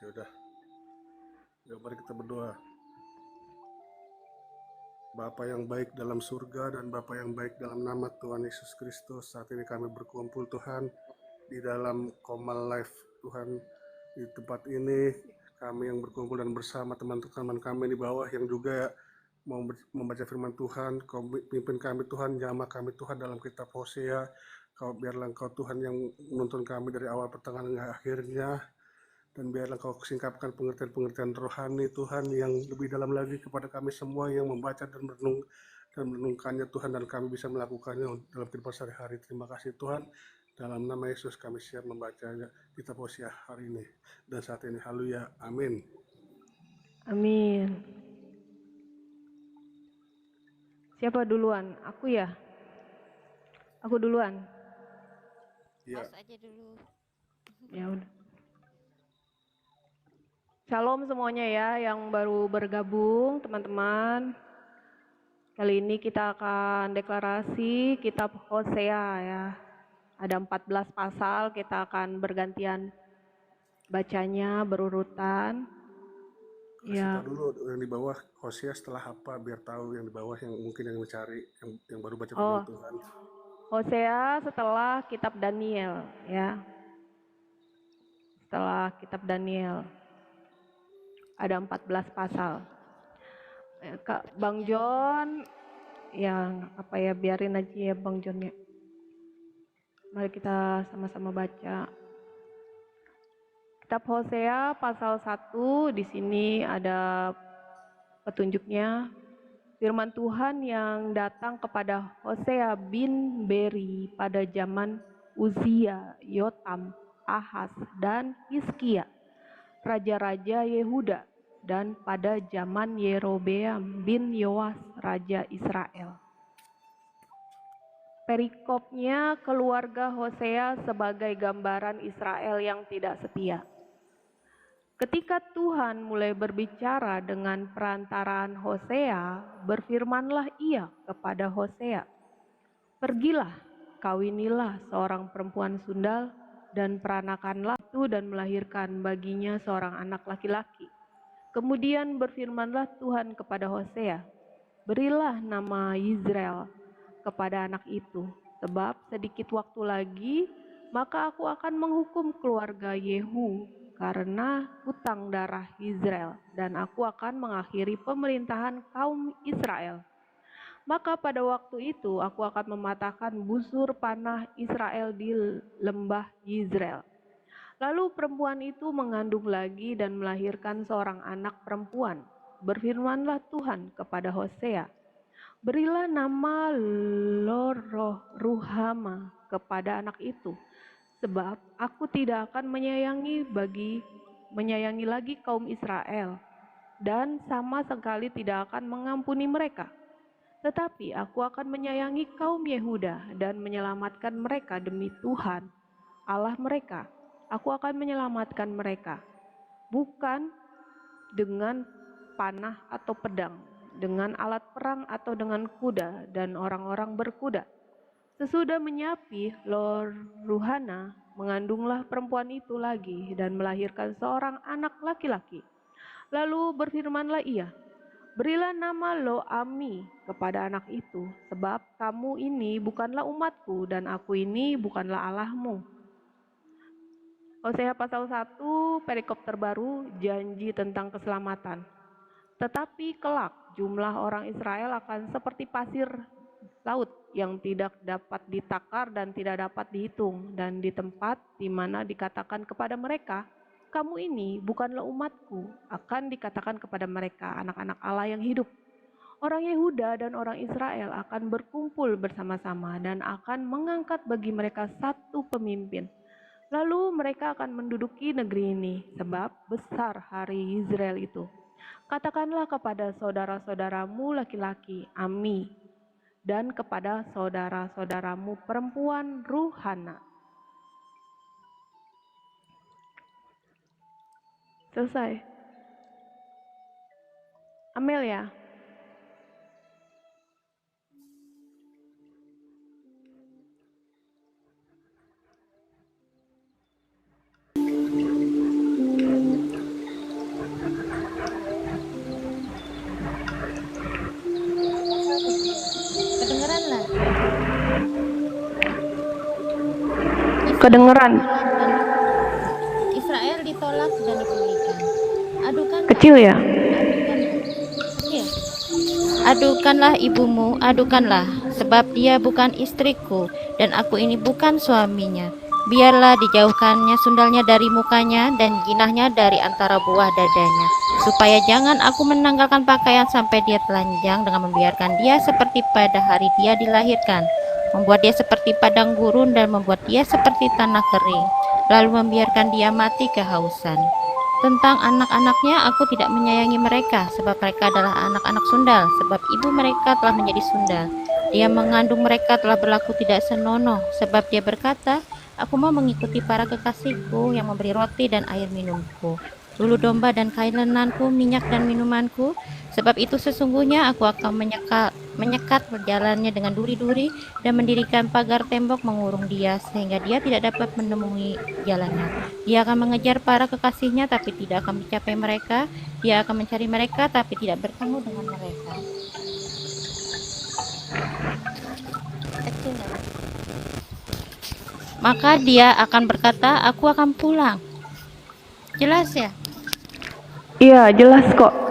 Ya udah, yuk mari kita berdoa. Bapa yang baik dalam surga dan Bapa yang baik dalam nama Tuhan Yesus Kristus, saat ini kami berkumpul Tuhan di dalam Komal Life Tuhan. Di tempat ini kami yang berkumpul dan bersama teman-teman kami di bawah yang juga mau membaca firman Tuhan. Kau pimpin kami Tuhan, jamah kami Tuhan dalam kitab Hosea. Biarlah Engkau Tuhan yang menuntun kami dari awal pertengahan hingga akhirnya. Dan biarlah Kau singkapkan pengertian-pengertian rohani Tuhan yang lebih dalam lagi kepada kami semua yang membaca dan merenungkannya Tuhan, dan kami bisa melakukannya dalam kehidupan sehari-hari. Terima kasih Tuhan. Dalam nama Yesus kami siap membacanya kitab Hosea hari ini dan saat ini. Haleluya. Amin. Amin. Siapa duluan? Aku ya? Aku duluan? Iya. Pause aja dulu. Ya udah. Shalom semuanya ya yang baru bergabung teman-teman. Kali ini kita akan deklarasi kitab Hosea ya. Ada 14 pasal, kita akan bergantian bacanya berurutan. Kasih Ya. tahu dulu yang di bawah Hosea setelah apa, biar tahu yang di bawah yang mungkin yang mencari yang baru baca firman Tuhan. Hosea setelah kitab Daniel ya. Setelah kitab Daniel ada 14 pasal. Kak Bang John yang apa ya, biarin aja ya Bang John ya. Mari kita sama-sama baca. Kitab Hosea pasal 1, di sini ada petunjuknya. Firman Tuhan yang datang kepada Hosea bin Beri pada zaman Uzia, Yotam, Ahaz, dan Hizkia, raja-raja Yehuda, dan pada zaman Yerobeam bin Yoas, raja Israel. Perikopnya keluarga Hosea sebagai gambaran Israel yang tidak setia. Ketika Tuhan mulai berbicara dengan perantaraan Hosea, berfirmanlah Ia kepada Hosea, "Pergilah, kawinilah seorang perempuan sundal dan peranakanlah itu dan melahirkan baginya seorang anak laki-laki." Kemudian berfirmanlah Tuhan kepada Hosea, "Berilah nama Yizreel kepada anak itu, sebab sedikit waktu lagi maka aku akan menghukum keluarga Yehu karena hutang darah Yizreel, dan aku akan mengakhiri pemerintahan kaum Israel. Maka pada waktu itu aku akan mematahkan busur panah Israel di lembah Yizreel." Lalu perempuan itu mengandung lagi dan melahirkan seorang anak perempuan. Berfirmanlah Tuhan kepada Hosea, "Berilah nama Ruhama kepada anak itu, sebab aku tidak akan menyayangi lagi kaum Israel, dan sama sekali tidak akan mengampuni mereka. Tetapi aku akan menyayangi kaum Yehuda dan menyelamatkan mereka demi Tuhan Allah mereka. Aku akan menyelamatkan mereka, bukan dengan panah atau pedang, dengan alat perang atau dengan kuda dan orang-orang berkuda." Sesudah menyapi Ruhana, mengandunglah perempuan itu lagi dan melahirkan seorang anak laki-laki. Lalu berfirmanlah ia, "Berilah nama Ami kepada anak itu, sebab kamu ini bukanlah umatku dan aku ini bukanlah Allahmu." Hosea pasal 1, perikop terbaru, janji tentang keselamatan. Tetapi kelak jumlah orang Israel akan seperti pasir laut yang tidak dapat ditakar dan tidak dapat dihitung, dan di tempat di mana dikatakan kepada mereka, "Kamu ini bukanlah umatku," akan dikatakan kepada mereka, "anak-anak Allah yang hidup." Orang Yehuda dan orang Israel akan berkumpul bersama-sama dan akan mengangkat bagi mereka satu pemimpin. Lalu mereka akan menduduki negeri ini, sebab besar hari Israel itu. Katakanlah kepada saudara-saudaramu laki-laki, Ami, dan kepada saudara-saudaramu perempuan, Ruhana. Selesai. Amel ya. kedengeran. Israel ditolak dan dipulihkan. Adukanlah, Kecil ya? iya. Adukanlah ibumu, adukanlah, sebab dia bukan istriku, dan aku ini bukan suaminya. Biarlah dijauhkannya sundalnya dari mukanya, dan jinahnya dari antara buah dadanya, supaya jangan aku menanggalkan pakaian sampai dia telanjang dengan membiarkan dia seperti pada hari dia dilahirkan, membuat dia seperti padang gurun dan membuat dia seperti tanah kering, lalu membiarkan dia mati kehausan. Tentang anak-anaknya aku tidak menyayangi mereka, sebab mereka adalah anak-anak sundal, sebab ibu mereka telah menjadi sundal. Dia mengandung mereka telah berlaku tidak senonoh, sebab dia berkata, aku mau mengikuti para kekasihku yang memberi roti dan air minumku, bulu domba dan kain lenanku, minyak dan minumanku. Sebab itu sesungguhnya aku akan menyekat perjalanannya dengan duri-duri dan mendirikan pagar tembok mengurung dia, sehingga dia tidak dapat menemui jalannya. Dia akan mengejar para kekasihnya tapi tidak akan mencapai mereka. Dia akan mencari mereka tapi tidak bertemu dengan mereka. Maka dia akan berkata, aku akan pulang. Jelas ya? Iya, jelas kok.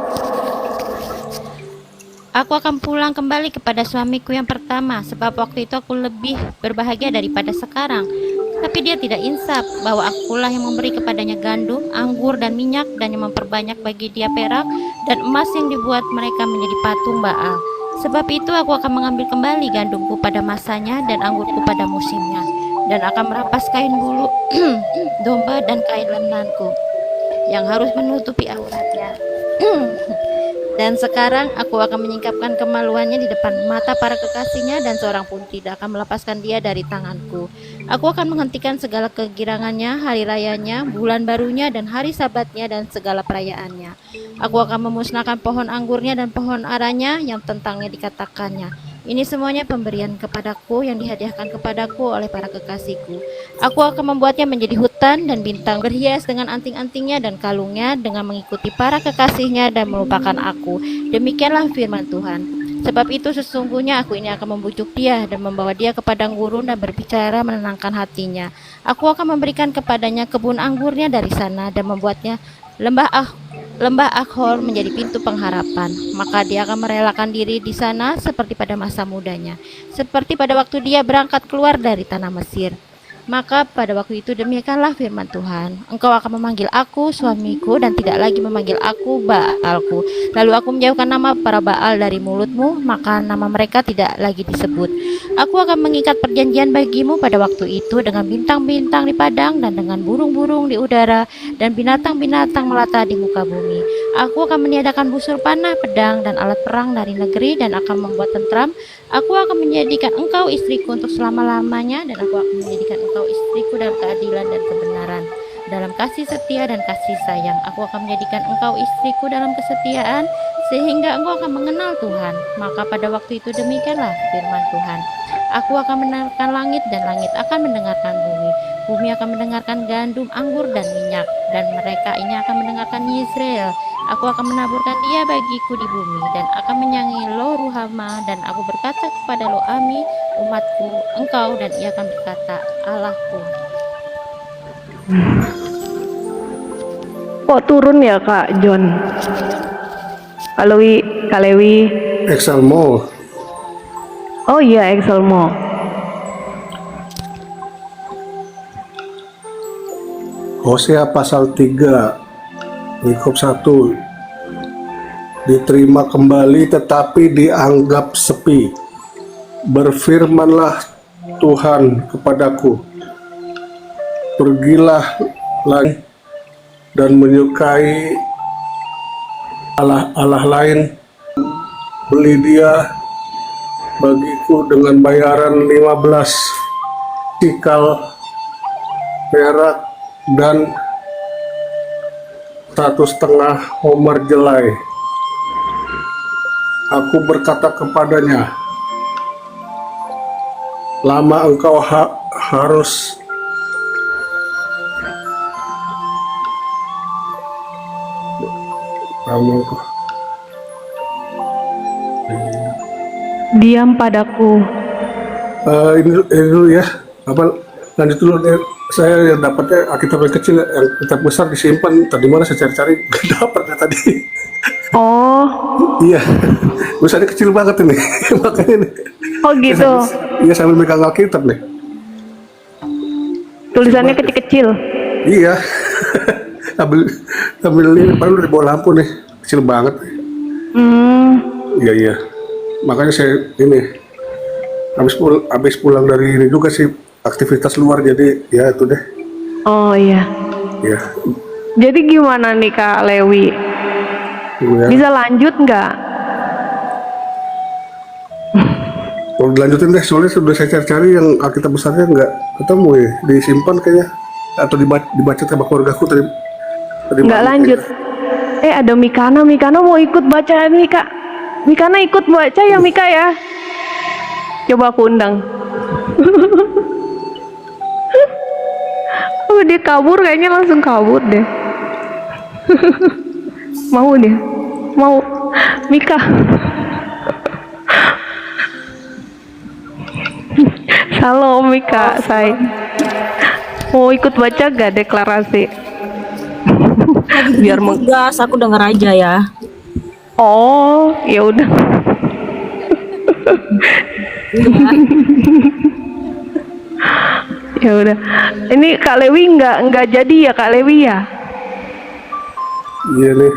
Aku akan pulang kembali kepada suamiku yang pertama, sebab waktu itu aku lebih berbahagia daripada sekarang. Tapi dia tidak insaf, bahwa akulah yang memberi kepadanya gandum, anggur, dan minyak, dan yang memperbanyak bagi dia perak dan emas yang dibuat mereka menjadi patung Baal. Sebab itu aku akan mengambil kembali gandumku pada masanya dan anggurku pada musimnya, dan akan merampas kain bulu domba dan kain lenanku yang harus menutupi auratnya. Dan sekarang aku akan menyingkapkan kemaluannya di depan mata para kekasihnya, dan seorang pun tidak akan melepaskan dia dari tanganku. Aku akan menghentikan segala kegirangannya, hari rayanya, bulan barunya, dan hari sabatnya, dan segala perayaannya. Aku akan memusnahkan pohon anggurnya dan pohon aranya yang tentangnya dikatakannya, ini semuanya pemberian kepadaku yang dihadiahkan kepadaku oleh para kekasihku. Aku akan membuatnya menjadi hutan dan bintang berhias dengan anting-antingnya dan kalungnya, dengan mengikuti para kekasihnya dan melupakan aku. Demikianlah firman Tuhan. Sebab itu sesungguhnya aku ini akan membujuk dia dan membawa dia ke padang gurun dan berbicara menenangkan hatinya. Aku akan memberikan kepadanya kebun anggurnya dari sana dan membuatnya lembah Akhor menjadi pintu pengharapan. Maka dia akan merelakan diri di sana seperti pada masa mudanya, seperti pada waktu dia berangkat keluar dari tanah Mesir. Maka pada waktu itu demikianlah firman Tuhan, engkau akan memanggil aku suamiku dan tidak lagi memanggil aku Baalku. Lalu aku menjauhkan nama para Baal dari mulutmu, maka nama mereka tidak lagi disebut. Aku akan mengikat perjanjian bagimu pada waktu itu dengan bintang-bintang di padang dan dengan burung-burung di udara dan binatang-binatang melata di muka bumi. Aku akan meniadakan busur panah, pedang, dan alat perang dari negeri dan akan membuat tentram. Aku akan menjadikan engkau istriku untuk selama-lamanya, dan aku akan menjadikan engkau istriku dalam keadilan dan kebenaran, dalam kasih setia dan kasih sayang. Aku akan menjadikan engkau istriku dalam kesetiaan, sehingga engkau akan mengenal Tuhan. Maka pada waktu itu demikianlah firman Tuhan. Aku akan mendengarkan langit, dan langit akan mendengarkan bumi. Bumi akan mendengarkan gandum, anggur, dan minyak, dan mereka ini akan mendengarkan Yisrael. Aku akan menaburkan dia bagiku di bumi, dan akan menyanyi Lo Ruhama, dan aku berkata kepada Lo Ami, umatku, engkau, dan ia akan berkata, Allahku. Kok turun ya Kak John? Kak Lewi. Exalmo. Oh iya, Exalmo. Hosea pasal 3 Yakub 1. Diterima kembali tetapi dianggap sepi. Berfirmanlah Tuhan kepadaku, pergilah lagi dan menyukai Allah lain, beli dia bagiku dengan bayaran 15 sikal perak dan 1,5 homer jelai. Aku berkata kepadanya, lama engkau harus Diam padaku. ini dulu ya, apa lanjut dulu deh. Saya yang dapatnya Alkitab yang kecil, yang kitab besar disimpan. Tadi mana saya cari-cari nggak dapatnya tadi. Oh, Iya, besarnya kecil banget ini. Makanya nih. oh gitu. Iya sambil megang Alkitab nih. Tulisannya kecil-kecil. Iya. sambil sambil ini, padahal udah di bawah lampu nih, kecil banget. Hmm, Iya iya. Makanya saya ini habis pulang dari ini juga sih aktivitas luar, jadi ya itu deh. oh iya. Ya, Jadi gimana nih Kak Lewi? itu ya. Bisa lanjut nggak? Kalau dilanjutin deh, soalnya sudah saya cari-cari yang Alkitab besarnya nggak ketemu ya, disimpan kayaknya atau dibaca sama keluargaku tadi. Nggak malam lanjut. Ada Mikana. Mikana mau ikut baca nih Kak. Mikana ikut baca ya Mika ya. Coba aku undang. Oh, dia kabur, kayaknya langsung kabur deh. Mau dia. Mau. Mika. Salam Mika, say. Mau ikut baca gak deklarasi? Biar Gas, aku denger aja ya. Oh, ya udah. Ya udah. Ini Kak Lewi nggak jadi ya Kak Lewi ya? Iya nih.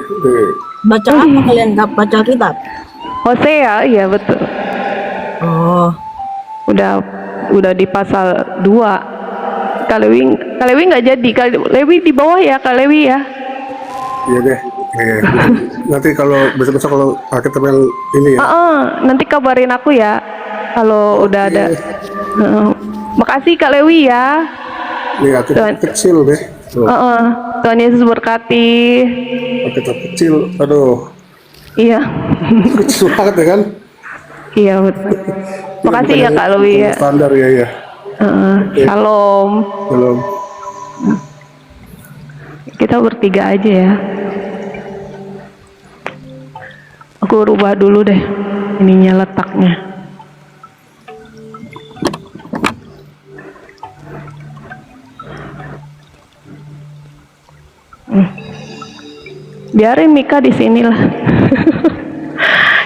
Baca apa kalian? Gak baca kitab? Hosea, iya betul. Oh, Udah di pasal 2. Kak Lewi nggak jadi. Kak Lewi di bawah ya Kak Lewi ya. Iya deh. Iya. Nanti kalau besok-besok kalau Alkitab yang ini ya. Nanti kabarin aku ya kalau udah ada. Makasih Kak Lewi ya. Nih Alkitab kecil deh. Tuh, Tuhan Yesus berkati. Alkitab kecil. Aduh, Iya. kecil banget ya kan? Iya betul. Makasih ya Kak Lewi ya. Standar ya. Shalom. Belum. Kita bertiga aja ya. Aku rubah dulu deh ininya, letaknya. Biarin Mika di sinilah.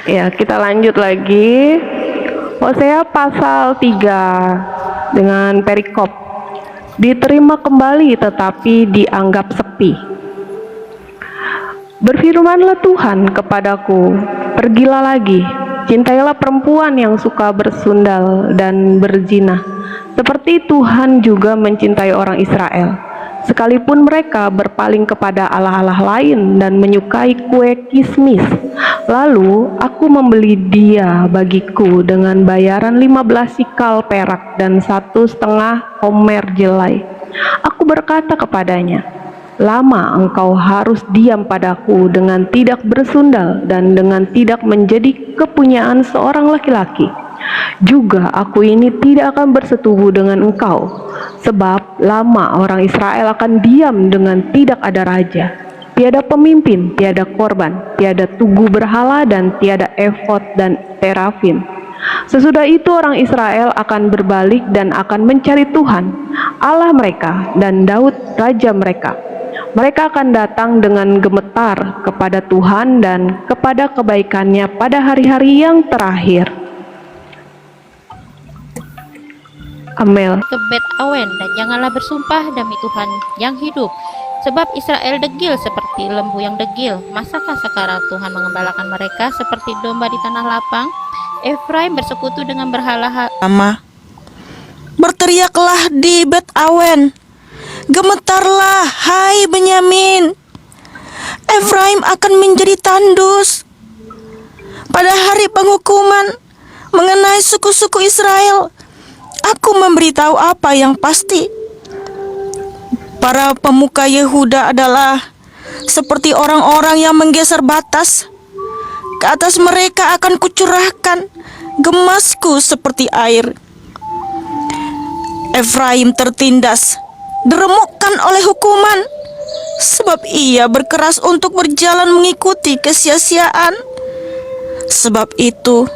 Ya, kita lanjut lagi. Hosea pasal 3 dengan perikop. Diterima kembali tetapi dianggap sepi. Berfirmanlah Tuhan kepadaku, pergilah lagi, cintailah perempuan yang suka bersundal dan berzina, seperti Tuhan juga mencintai orang Israel, sekalipun mereka berpaling kepada allah-allah lain dan menyukai kue kismis. Lalu aku membeli dia bagiku dengan bayaran 15 sikal perak dan 1,5 homer jelai. Aku berkata kepadanya, lama engkau harus diam padaku dengan tidak bersundal dan dengan tidak menjadi kepunyaan seorang laki-laki. Juga aku ini tidak akan bersetubuh dengan engkau, sebab lama orang Israel akan diam dengan tidak ada raja, tiada pemimpin, tiada korban, tiada tugu berhala, dan tiada efod dan terafim. Sesudah itu orang Israel akan berbalik dan akan mencari Tuhan, Allah mereka, dan Daud raja mereka. Mereka akan datang dengan gemetar kepada Tuhan dan kepada kebaikannya pada hari-hari yang terakhir. Amel. Ke Bet Awen, dan janganlah bersumpah demi Tuhan yang hidup, sebab Israel degil seperti lembu yang degil. Masakah sekarang Tuhan mengembalakan mereka seperti domba di tanah lapang? Efraim bersekutu dengan berhala-hala. berteriaklah di Bet Awen, gemetarlah, hai Benyamin. Efraim akan menjadi tandus. Pada hari penghukuman mengenai suku-suku Israel, aku memberitahu apa yang pasti. Para pemuka Yehuda adalah seperti orang-orang yang menggeser batas. Ke atas mereka akan kucurahkan gemasku seperti air. Efraim tertindas, diremukkan oleh hukuman, sebab ia berkeras untuk berjalan mengikuti kesia-siaan. Sebab itu,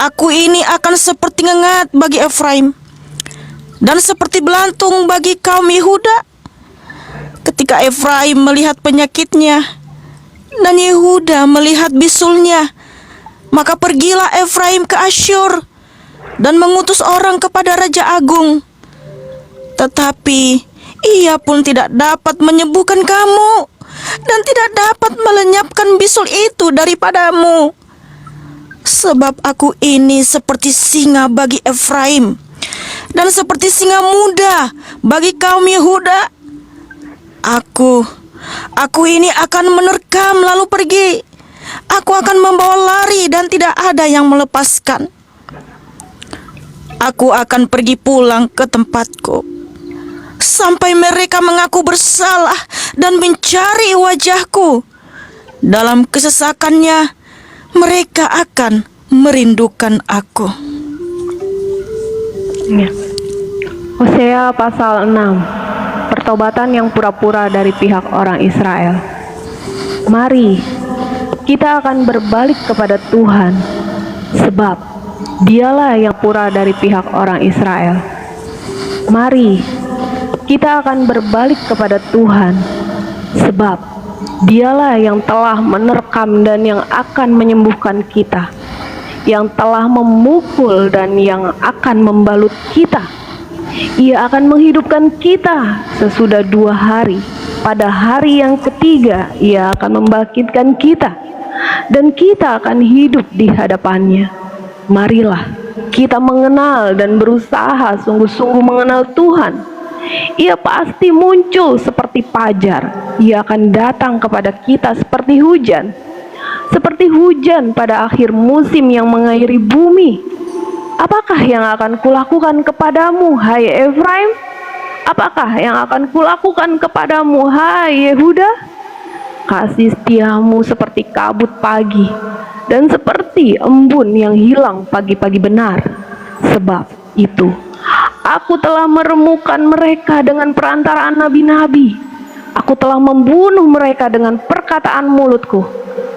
aku ini akan seperti ngengat bagi Efraim, dan seperti belantung bagi kaum Yehuda. Ketika Efraim melihat penyakitnya dan Yehuda melihat bisulnya, maka pergilah Efraim ke Asyur dan mengutus orang kepada Raja Agung. Tetapi ia pun tidak dapat menyembuhkan kamu dan tidak dapat melenyapkan bisul itu daripadamu. Sebab aku ini seperti singa bagi Efraim dan seperti singa muda bagi kaum Yehuda. Aku ini akan menerkam lalu pergi. Aku akan membawa lari dan tidak ada yang melepaskan. Aku akan pergi pulang ke tempatku sampai mereka mengaku bersalah dan mencari wajahku. Dalam kesesakannya mereka akan merindukan aku. Ya. Hosea pasal 6. Pertobatan yang pura-pura dari pihak orang Israel. Mari kita akan berbalik kepada Tuhan, sebab Dialah yang pura dari pihak orang Israel. Mari kita akan berbalik kepada Tuhan, sebab Dialah yang telah menerkam dan yang akan menyembuhkan kita, yang telah memukul dan yang akan membalut kita. Ia akan menghidupkan kita sesudah 2 hari. Pada hari yang ketiga Ia akan membangkitkan kita, dan kita akan hidup di hadapannya. Marilah kita mengenal dan berusaha sungguh-sungguh mengenal Tuhan. Ia pasti muncul seperti fajar. Ia akan datang kepada kita seperti hujan pada akhir musim yang mengairi bumi. Apakah yang akan kulakukan kepadamu, hai Efraim? Apakah yang akan kulakukan kepadamu, hai Yehuda? Kasih setiamu seperti kabut pagi, dan seperti embun yang hilang pagi-pagi benar. Sebab itu aku telah meremukkan mereka dengan perantaraan nabi-nabi. Aku telah membunuh mereka dengan perkataan mulutku,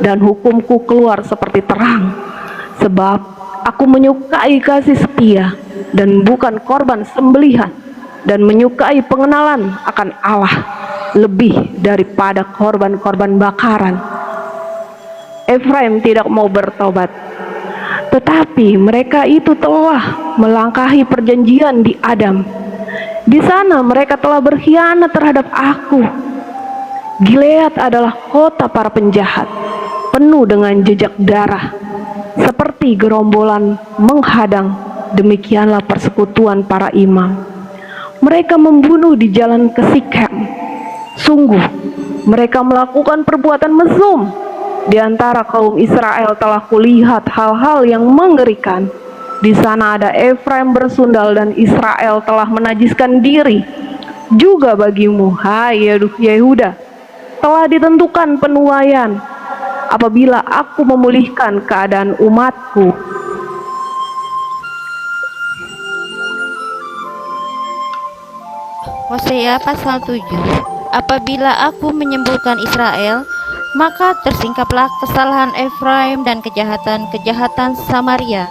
dan hukumku keluar seperti terang. Sebab aku menyukai kasih setia dan bukan korban sembelihan, dan menyukai pengenalan akan Allah lebih daripada korban-korban bakaran. Efraim tidak mau bertobat, tetapi mereka itu telah melangkahi perjanjian di Adam. Di sana mereka telah berkhianat terhadap aku. Gilead adalah kota para penjahat, penuh dengan jejak darah. Seperti gerombolan menghadang, demikianlah persekutuan para imam. Mereka membunuh di jalan ke Sikem. Sungguh, mereka melakukan perbuatan mesum. Di antara kaum Israel telah kulihat hal-hal yang mengerikan. Di sana ada Efraim bersundal dan Israel telah menajiskan diri. Juga bagimu, hai Yehuda, telah ditentukan penuaian apabila aku memulihkan keadaan umatku. Hosea pasal 7. Apabila aku menyembuhkan Israel, maka tersingkaplah kesalahan Efraim dan kejahatan-kejahatan Samaria.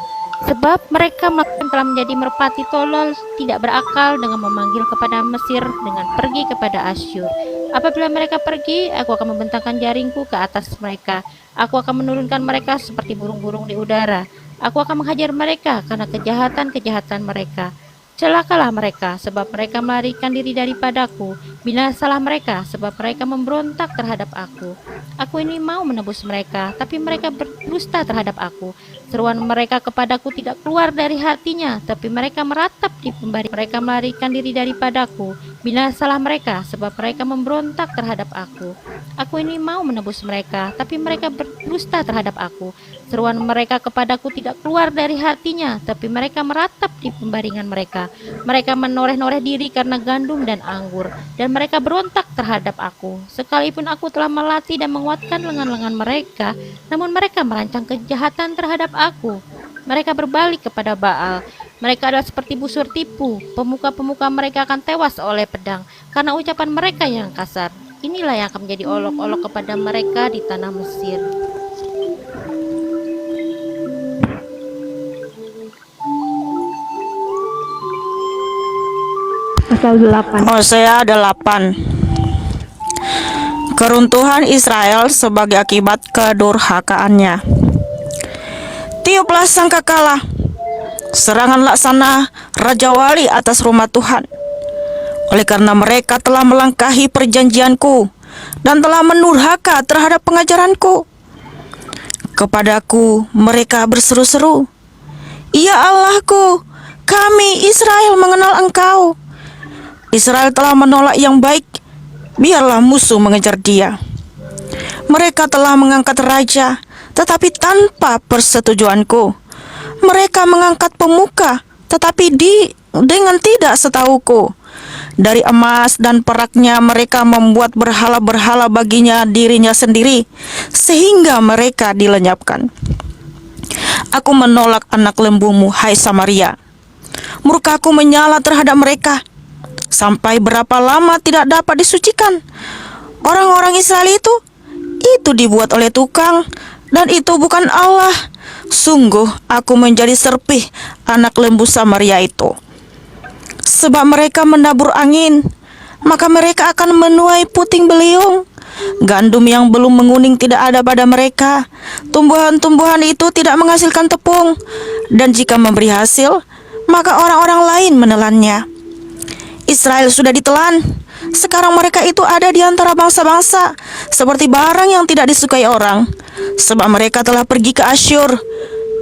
Sebab mereka telah menjadi merpati tolol, tidak berakal dengan memanggil kepada Mesir, dengan pergi kepada Asyur. Apabila mereka pergi, aku akan membentangkan jaringku ke atas mereka. Aku akan menurunkan mereka seperti burung-burung di udara. Aku akan menghajar mereka karena kejahatan-kejahatan mereka. Celakalah mereka, sebab mereka melarikan diri daripadaku. Binasalah mereka, sebab mereka memberontak terhadap aku. Aku ini mau menebus mereka, tapi mereka berdusta terhadap aku. Seruan mereka kepadaku tidak keluar dari hatinya, tapi mereka meratap di pembari. Mereka melarikan diri daripadaku. Binasalah mereka, sebab mereka memberontak terhadap aku. Aku ini mau menebus mereka, tapi mereka berdusta terhadap aku. Seruan mereka kepadaku tidak keluar dari hatinya, tapi mereka meratap di pembaringan mereka. Mereka menoreh-noreh diri karena gandum dan anggur, dan mereka berontak terhadap aku. Sekalipun aku telah melatih dan menguatkan lengan-lengan mereka, namun mereka merancang kejahatan terhadap aku. Mereka berbalik kepada Baal. Mereka adalah seperti busur tipu. Pemuka-pemuka mereka akan tewas oleh pedang karena ucapan mereka yang kasar. Inilah yang akan menjadi olok-olok kepada mereka di tanah Mesir. Pasal 8. Hosea 8. Keruntuhan Israel sebagai akibat kedurhakaannya. Tiuplah sangkakala, serangan laksana Raja Wali atas rumah Tuhan. Oleh karena mereka telah melangkahi perjanjianku dan telah menurhaka terhadap pengajaranku. Kepadaku mereka berseru-seru, "Ya Allahku, kami Israel mengenal Engkau." Israel telah menolak yang baik, biarlah musuh mengejar dia. Mereka telah mengangkat raja, tetapi tanpa persetujuanku. Mereka mengangkat pemuka, tetapi dengan tidak setahuku. Dari emas dan peraknya mereka membuat berhala-berhala baginya dirinya sendiri, sehingga mereka dilenyapkan. Aku menolak anak lembumu, hai Samaria. Murkaku menyala terhadap mereka. Sampai berapa lama tidak dapat disucikan? Orang-orang Israel itu dibuat oleh tukang, dan itu bukan Allah. Sungguh aku menjadi serpih anak lembu Samaria itu. Sebab mereka menabur angin, maka mereka akan menuai puting beliung. Gandum yang belum menguning tidak ada pada mereka. Tumbuhan-tumbuhan itu tidak menghasilkan tepung, dan jika memberi hasil, maka orang-orang lain menelannya. Israel sudah ditelan. Sekarang mereka itu ada di antara bangsa-bangsa, seperti barang yang tidak disukai orang, sebab mereka telah pergi ke Asyur.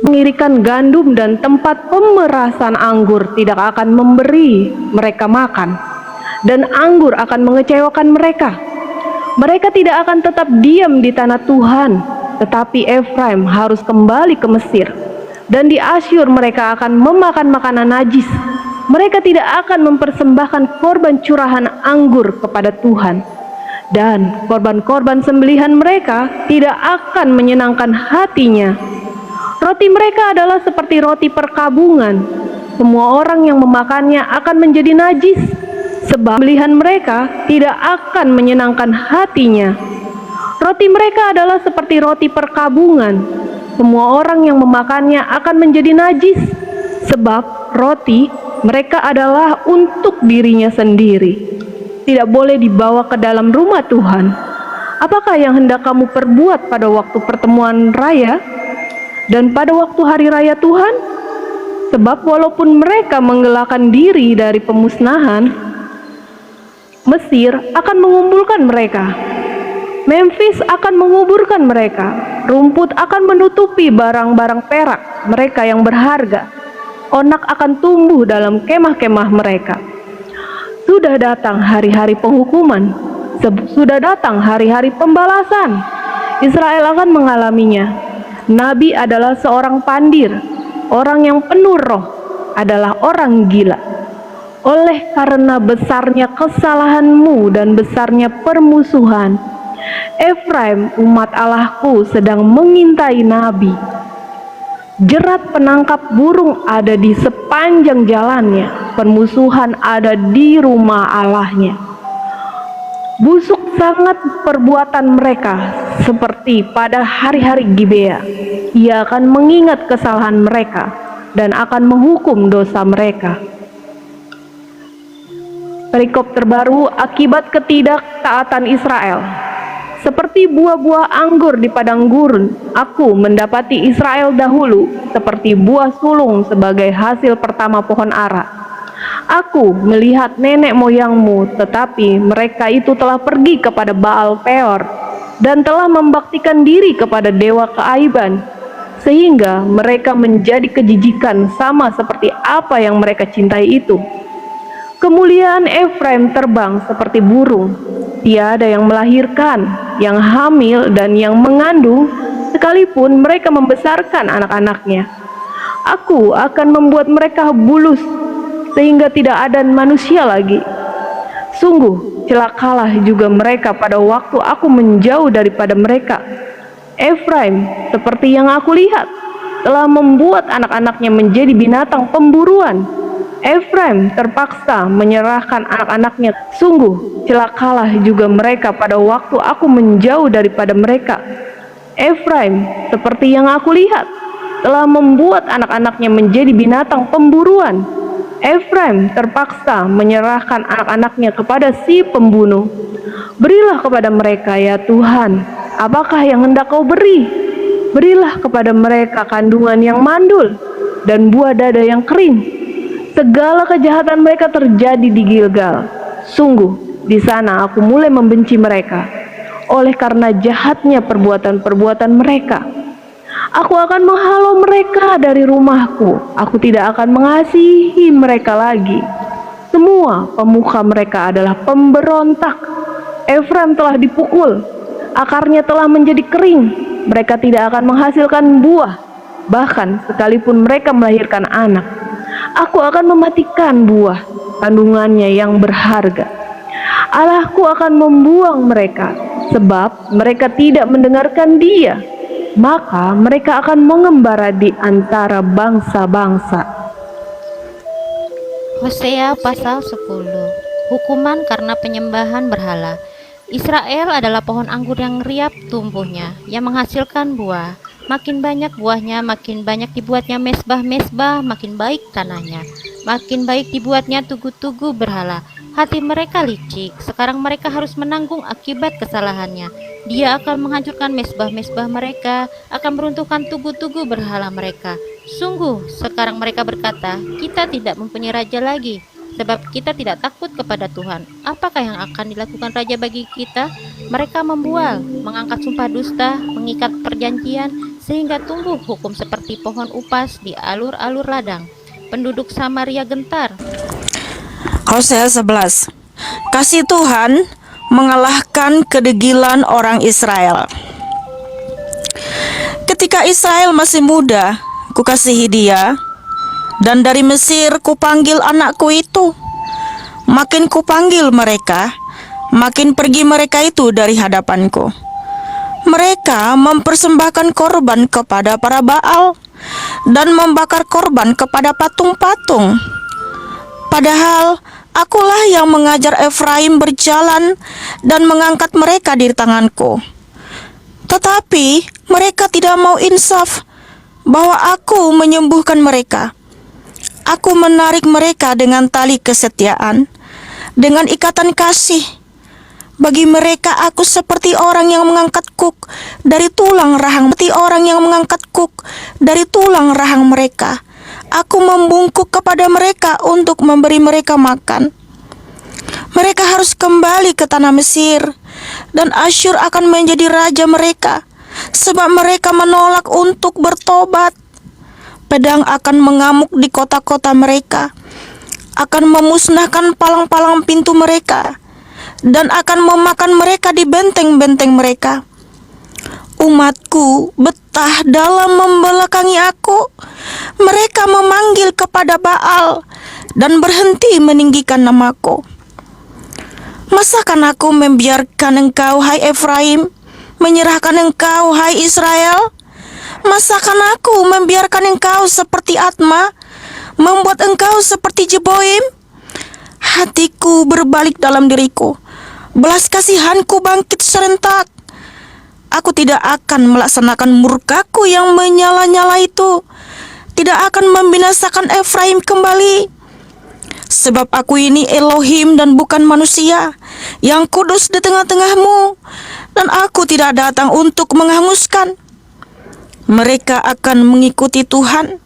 Mengirikan gandum dan tempat pemerasan anggur tidak akan memberi mereka makan, dan anggur akan mengecewakan mereka. Mereka tidak akan tetap diam di tanah Tuhan, tetapi Efraim harus kembali ke Mesir, dan di Asyur mereka akan memakan makanan najis. Mereka tidak akan mempersembahkan korban curahan anggur kepada Tuhan, dan korban-korban sembelihan mereka tidak akan menyenangkan hatinya. Roti mereka adalah seperti roti perkabungan. Semua orang yang memakannya akan menjadi najis, sebab sembelihan mereka tidak akan menyenangkan hatinya. Roti mereka adalah seperti roti perkabungan. Semua orang yang memakannya akan menjadi najis, sebab roti mereka adalah untuk dirinya sendiri. Tidak boleh dibawa ke dalam rumah Tuhan. Apakah yang hendak kamu perbuat pada waktu pertemuan raya dan pada waktu hari raya Tuhan? Sebab walaupun mereka menggelakkan diri dari pemusnahan, Mesir akan mengumpulkan mereka. Memphis akan menguburkan mereka. Rumput akan menutupi barang-barang perak mereka yang berharga. Onak akan tumbuh dalam kemah-kemah mereka. Sudah datang hari-hari penghukuman, sudah datang hari-hari pembalasan. Israel akan mengalaminya. Nabi adalah seorang pandir, orang yang penuh roh adalah orang gila. Oleh karena besarnya kesalahanmu dan besarnya permusuhan, Efraim umat Allahku sedang mengintai nabi. Jerat penangkap burung ada di sepanjang jalannya, permusuhan ada di rumah Allahnya. Busuk sangat perbuatan mereka, seperti pada hari-hari Gibea. Ia akan mengingat kesalahan mereka dan akan menghukum dosa mereka. Perikop terbaru akibat ketidaktaatan Israel. Seperti buah-buah anggur di padang gurun, aku mendapati Israel dahulu, seperti buah sulung sebagai hasil pertama pohon ara. Aku melihat nenek moyangmu, tetapi mereka itu telah pergi kepada Baal Peor dan telah membaktikan diri kepada dewa keaiban, sehingga mereka menjadi kejijikan sama seperti apa yang mereka cintai itu. Kemuliaan Efraim terbang seperti burung. Tiada yang melahirkan, yang hamil dan yang mengandung, sekalipun mereka membesarkan anak-anaknya. Aku akan membuat mereka bulus, sehingga tidak ada manusia lagi. Sungguh celakalah juga mereka pada waktu aku menjauh daripada mereka. Efraim, seperti yang aku lihat, telah membuat anak-anaknya menjadi binatang pemburuan. Efraim terpaksa menyerahkan anak-anaknya. Sungguh celakalah juga mereka pada waktu aku menjauh daripada mereka. Efraim, seperti yang aku lihat, telah membuat anak-anaknya menjadi binatang pemburuan. Efraim terpaksa menyerahkan anak-anaknya kepada si pembunuh. Berilah kepada mereka, ya Tuhan, apakah yang hendak Kau beri? Berilah kepada mereka kandungan yang mandul dan buah dada yang kering. Segala kejahatan mereka terjadi di Gilgal. Sungguh, di sana aku mulai membenci mereka, oleh karena jahatnya perbuatan-perbuatan mereka. Aku akan menghalau mereka dari rumahku. Aku tidak akan mengasihi mereka lagi. Semua pemuka mereka adalah pemberontak. Efraim telah dipukul, akarnya telah menjadi kering. Mereka tidak akan menghasilkan buah, bahkan sekalipun mereka melahirkan anak. Aku akan mematikan buah kandungannya yang berharga. Allahku akan membuang mereka, sebab mereka tidak mendengarkan Dia. Maka mereka akan mengembara di antara bangsa-bangsa. Hosea pasal 10. Hukuman karena penyembahan berhala. Israel adalah pohon anggur yang riap tumbuhnya, yang menghasilkan buah. Makin banyak buahnya, makin banyak dibuatnya mesbah-mesbah, makin baik tanahnya. Makin baik dibuatnya tugu-tugu berhala. Hati mereka licik, sekarang mereka harus menanggung akibat kesalahannya. Dia akan menghancurkan mesbah-mesbah mereka, akan meruntuhkan tugu-tugu berhala mereka. Sungguh, sekarang mereka berkata, kita tidak mempunyai raja lagi, sebab kita tidak takut kepada Tuhan. Apakah yang akan dilakukan raja bagi kita? Mereka membual, mengangkat sumpah dusta, mengikat perjanjian, sehingga tumbuh hukum seperti pohon upas di alur-alur ladang. Penduduk Samaria gentar. Hosea 11. Kasih Tuhan mengalahkan kedegilan orang Israel. Ketika Israel masih muda, kukasihi dia, dan dari Mesir kupanggil anakku itu. Makin kupanggil mereka, makin pergi mereka itu dari hadapanku. Mereka mempersembahkan korban kepada para Baal dan membakar korban kepada patung-patung. Padahal akulah yang mengajar Efraim berjalan dan mengangkat mereka di tanganku. Tetapi mereka tidak mau insaf bahwa aku menyembuhkan mereka. Aku menarik mereka dengan tali kesetiaan, dengan ikatan kasih. Bagi mereka aku seperti orang yang mengangkat kuk dari tulang rahang, seperti orang yang mengangkat kuk dari tulang rahang mereka. Aku membungkuk kepada mereka untuk memberi mereka makan. Mereka harus kembali ke tanah Mesir, dan Asyur akan menjadi raja mereka, sebab mereka menolak untuk bertobat. Pedang akan mengamuk di kota-kota mereka, akan memusnahkan palang-palang pintu mereka, dan akan memakan mereka di benteng-benteng mereka. Umatku betah dalam membelakangi aku. Mereka memanggil kepada Baal dan berhenti meninggikan namaku. Masakan aku membiarkan engkau, hai Efraim, menyerahkan engkau, hai Israel? Masakan aku membiarkan engkau seperti Atma, membuat engkau seperti Jeboim? Hatiku berbalik dalam diriku, belas kasihanku bangkit serentak. Aku tidak akan melaksanakan murkaku yang menyala-nyala itu, tidak akan membinasakan Efraim kembali. Sebab aku ini Elohim dan bukan manusia, yang kudus di tengah-tengahmu, dan aku tidak datang untuk menghanguskan. Mereka akan mengikuti Tuhan,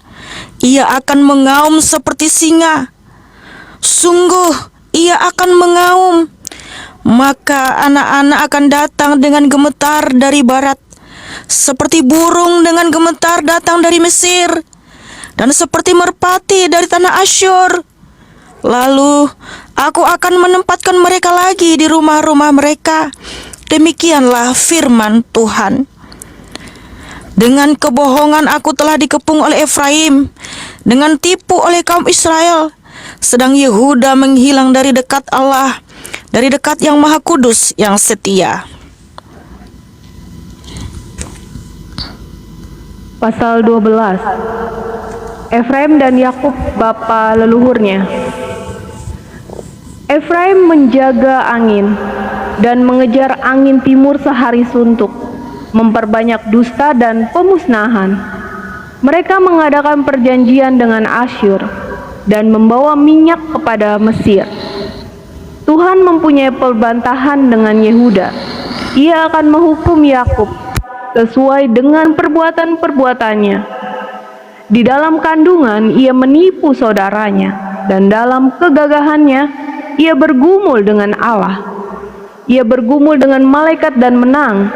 Ia akan mengaum seperti singa. Sungguh, Ia akan mengaum. Maka anak-anak akan datang dengan gemetar dari barat, seperti burung dengan gemetar datang dari Mesir, dan seperti merpati dari tanah Asyur. Lalu aku akan menempatkan mereka lagi di rumah-rumah mereka. Demikianlah firman Tuhan. Dengan kebohongan aku telah dikepung oleh Efraim, dengan tipu oleh kaum Israel. Sedang Yehuda menghilang dari dekat Allah, dari dekat Yang Maha Kudus yang setia. Pasal 12. Efraim dan Yakub bapa leluhurnya. Efraim menjaga angin dan mengejar angin timur sehari suntuk, memperbanyak dusta dan pemusnahan. Mereka mengadakan perjanjian dengan Asyur, dan membawa minyak kepada Mesir. Tuhan mempunyai perbantahan dengan Yehuda. Ia akan menghukum Yakub sesuai dengan perbuatan-perbuatannya. Di dalam kandungan ia menipu saudaranya, dan dalam kegagahannya ia bergumul dengan Allah. Ia bergumul dengan malaikat dan menang.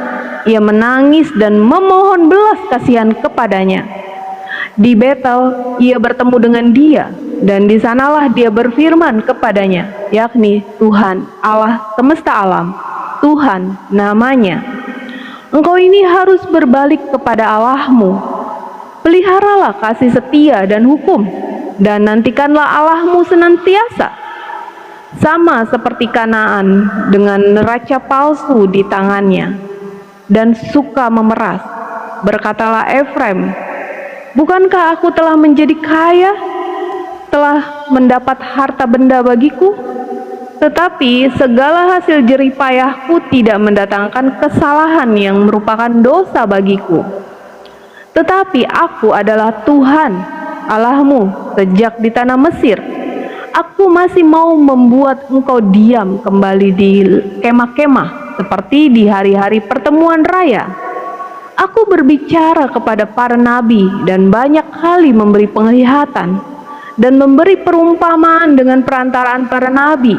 Ia menangis dan memohon belas kasihan kepadanya. Di Betel ia bertemu dengan dia, dan di sanalah dia berfirman kepadanya, yakni Tuhan Allah semesta alam, Tuhan namanya. Engkau ini harus berbalik kepada Allahmu. Peliharalah kasih setia dan hukum, dan nantikanlah Allahmu senantiasa. Sama seperti Kanaan dengan neraca palsu di tangannya, dan suka memeras. Berkatalah Efraim, bukankah aku telah menjadi kaya, telah mendapat harta benda bagiku? Tetapi segala hasil jerih payahku tidak mendatangkan kesalahan yang merupakan dosa bagiku. Tetapi aku adalah Tuhan Allahmu sejak di tanah Mesir. Aku masih mau membuat engkau diam kembali di kemah-kemah seperti di hari-hari pertemuan raya. Aku berbicara kepada para nabi dan banyak kali memberi penglihatan dan memberi perumpamaan dengan perantaraan para nabi.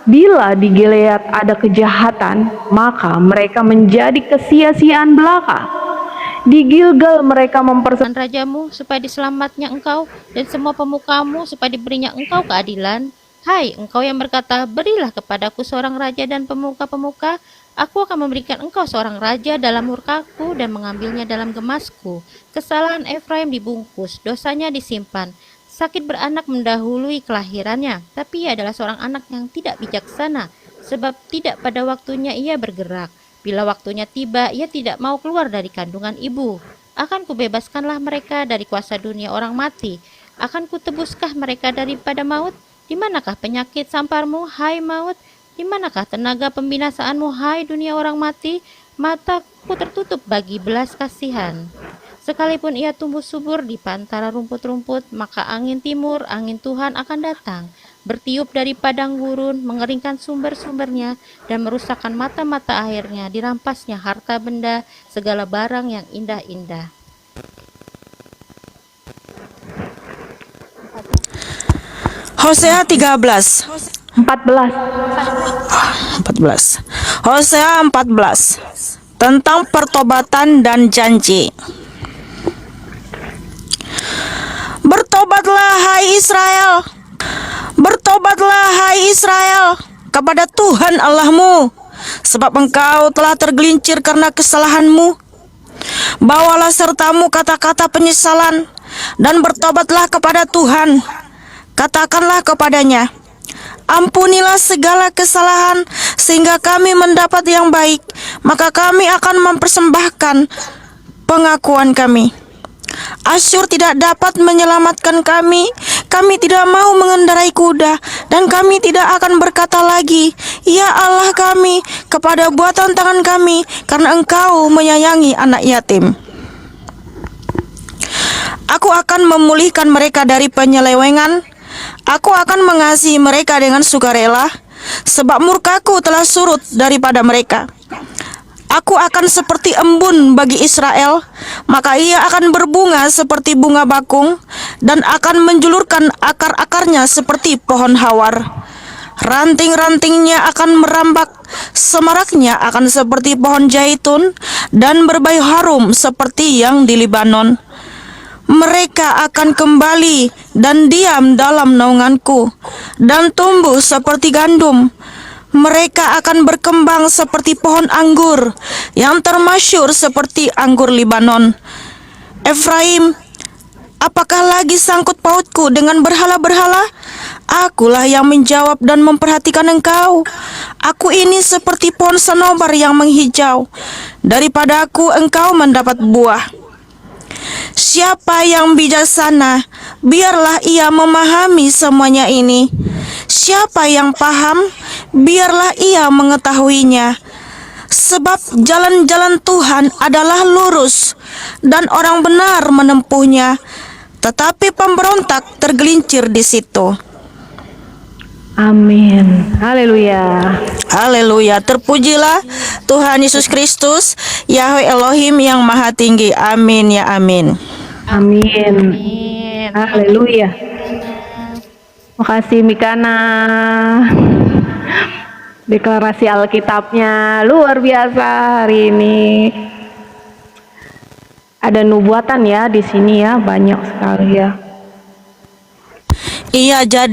Bila di Gilead ada kejahatan, maka mereka menjadi kesia-siaan belaka. Di Gilgal mereka Dan rajamu supaya diselamatnya engkau, dan semua pemukamu supaya diberinya engkau keadilan. Hai engkau yang berkata, berilah kepadaku seorang raja dan pemuka-pemuka, aku akan memberikan engkau seorang raja dalam murkaku dan mengambilnya dalam gemasku. Kesalahan Efraim dibungkus, dosanya disimpan. Sakit beranak mendahului kelahirannya, tapi ia adalah seorang anak yang tidak bijaksana, sebab tidak pada waktunya ia bergerak. Bila waktunya tiba, ia tidak mau keluar dari kandungan ibu. Akan kubebaskanlah mereka dari kuasa dunia orang mati. Akan kutebuskah mereka daripada maut? Di manakah penyakit samparmu, hai maut? Di manakah tenaga pembinasaanmu, hai dunia orang mati? Mataku tertutup bagi belas kasihan. Sekalipun ia tumbuh subur di pantara rumput-rumput, maka angin timur, angin Tuhan akan datang, bertiup dari padang gurun, mengeringkan sumber-sumbernya, dan merusakkan mata-mata airnya, dirampasnya harta benda, segala barang yang indah-indah. Hosea 13. 14. Hosea 14 tentang pertobatan dan janji. Bertobatlah hai Israel, bertobatlah hai Israel kepada Tuhan Allahmu, sebab engkau telah tergelincir karena kesalahanmu. Bawalah sertamu kata-kata penyesalan dan bertobatlah kepada Tuhan. Katakanlah kepadanya, ampunilah segala kesalahan sehingga kami mendapat yang baik, maka kami akan mempersembahkan pengakuan kami. Asyur tidak dapat menyelamatkan kami. Kami tidak mau mengendarai kuda, dan kami tidak akan berkata lagi, ya Allah kami, kepada buatan tangan kami, karena engkau menyayangi anak yatim. Aku akan memulihkan mereka dari penyelewengan. Aku akan mengasihi mereka dengan sukarela, sebab murkaku telah surut daripada mereka. Aku akan seperti embun bagi Israel, maka ia akan berbunga seperti bunga bakung, dan akan menjulurkan akar-akarnya seperti pohon hawar. Ranting-rantingnya akan merambak, semaraknya akan seperti pohon zaitun, dan berbau harum seperti yang di Libanon. Mereka akan kembali dan diam dalam naunganku, dan tumbuh seperti gandum. Mereka akan berkembang seperti pohon anggur yang termasyur seperti anggur Libanon. Efraim, apakah lagi sangkut pautku dengan berhala-berhala? Akulah yang menjawab dan memperhatikan engkau. Aku ini seperti pohon sanobar yang menghijau. Daripada aku engkau mendapat buah. Siapa yang bijaksana, biarlah ia memahami semuanya ini. Siapa yang paham, biarlah ia mengetahuinya. Sebab jalan-jalan Tuhan adalah lurus, dan orang benar menempuhnya. tetapi pemberontak tergelincir di situ. Amin. Haleluya. Haleluya, terpujilah Tuhan Yesus Kristus, Yahweh Elohim yang Maha Tinggi. Amin ya amin. Amin. Amin. Haleluya. Makasih Mikana. Deklarasi Alkitabnya luar biasa hari ini. Ada nubuatan ya di sini ya, banyak sekali ya. Iya, jadi